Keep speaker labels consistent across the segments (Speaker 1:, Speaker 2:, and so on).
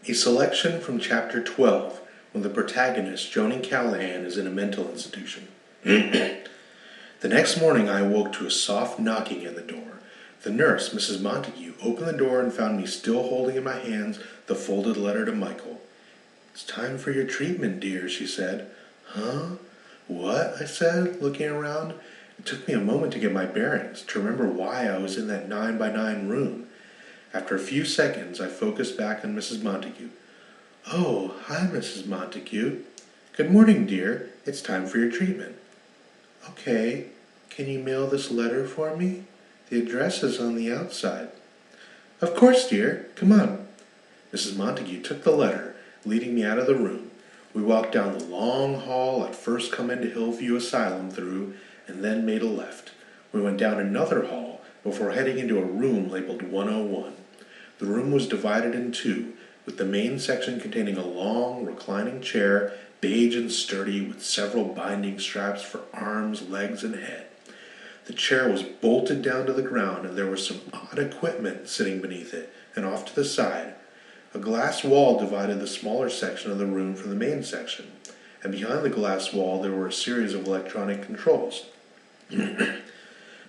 Speaker 1: A selection from Chapter 12, when the protagonist, Joanie Callahan, is in a mental institution. The next morning I awoke to a soft knocking at the door. The nurse, Mrs. Montague, opened the door and found me still holding in my hands the folded letter to Michael. "It's time for your treatment, dear," she said. "Huh? What?" I said, looking around. It took me a moment to get my bearings, to remember why I was in that 9-by-9 room. After a few seconds, I focused back on Mrs. Montague. "Oh, hi, Mrs. Montague. Good morning, dear. It's time for your treatment." "Okay. Can you mail this letter for me? The address is on the outside." "Of course, dear. Come on." Mrs. Montague took the letter, leading me out of the room. We walked down the long hall I'd first come into Hillview Asylum through, and then made a left. We went down another hall before heading into a room labeled 101. The room was divided in two, with the main section containing a long, reclining chair, beige and sturdy, with several binding straps for arms, legs, and head. The chair was bolted down to the ground, and there was some odd equipment sitting beneath it, and off to the side. A glass wall divided the smaller section of the room from the main section, and behind the glass wall there were a series of electronic controls.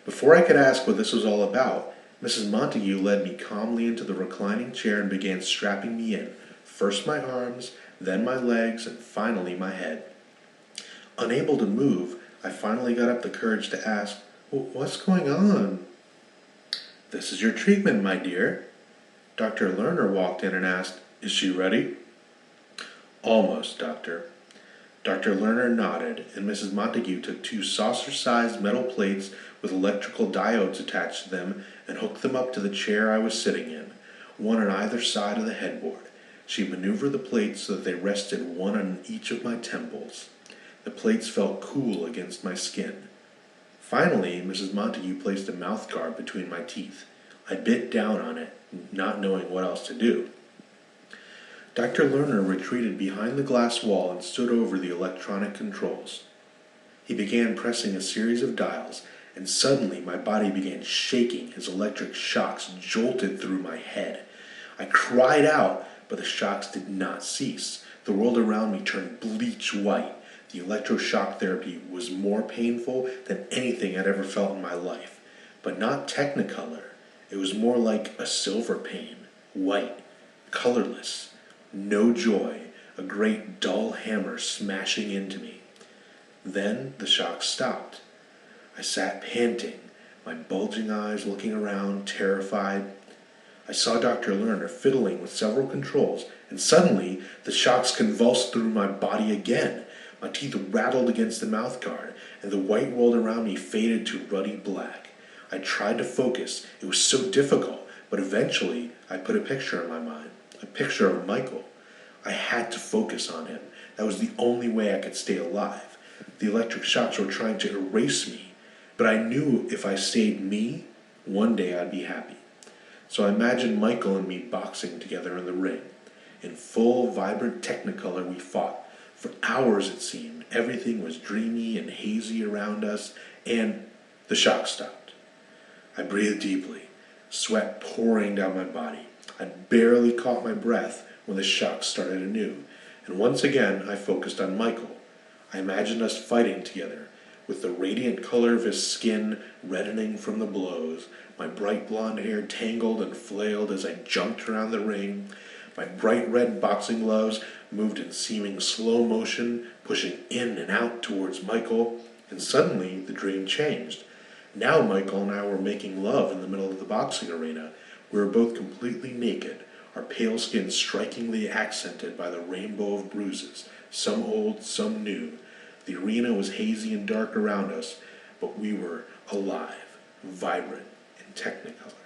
Speaker 1: Before I could ask what this was all about, Mrs. Montague led me calmly into the reclining chair and began strapping me in, first my arms, then my legs, and finally my head. Unable to move, I finally got up the courage to ask, "What's going on?" "This is your treatment, my dear." Dr. Lerner walked in and asked, "Is she ready?" "Almost, Doctor." Dr. Lerner nodded, and Mrs. Montague took two saucer-sized metal plates with electrical diodes attached to them and hooked them up to the chair I was sitting in, one on either side of the headboard. She maneuvered the plates so that they rested one on each of my temples. The plates felt cool against my skin. Finally, Mrs. Montague placed a mouthguard between my teeth. I bit down on it, not knowing what else to do. Dr. Lerner retreated behind the glass wall and stood over the electronic controls. He began pressing a series of dials, and suddenly my body began shaking as electric shocks jolted through my head. I cried out, but the shocks did not cease. The world around me turned bleach white. The electroshock therapy was more painful than anything I'd ever felt in my life, but not technicolor. It was more like a silver pain, white, colorless. No joy, a great dull hammer smashing into me. Then the shock stopped. I sat panting, my bulging eyes looking around, terrified. I saw Dr. Lerner fiddling with several controls, and suddenly the shocks convulsed through my body again. My teeth rattled against the mouthguard, and the white world around me faded to ruddy black. I tried to focus. It was so difficult, but eventually I put a picture in my mind. A picture of Michael. I had to focus on him. That was the only way I could stay alive. The electric shocks were trying to erase me, but I knew if I stayed me, one day I'd be happy. So I imagined Michael and me boxing together in the ring. In full, vibrant technicolor we fought. For hours it seemed. Everything was dreamy and hazy around us, and the shock stopped. I breathed deeply, sweat pouring down my body. I barely caught my breath when the shock started anew, and once again I focused on Michael. I imagined us fighting together, with the radiant color of his skin reddening from the blows, my bright blonde hair tangled and flailed as I jumped around the ring. My bright red boxing gloves moved in seeming slow motion, pushing in and out towards Michael, and suddenly the dream changed. Now Michael and I were making love in the middle of the boxing arena. We were both completely naked, our pale skin strikingly accented by the rainbow of bruises, some old, some new. The arena was hazy and dark around us, but we were alive, vibrant, and technicolor.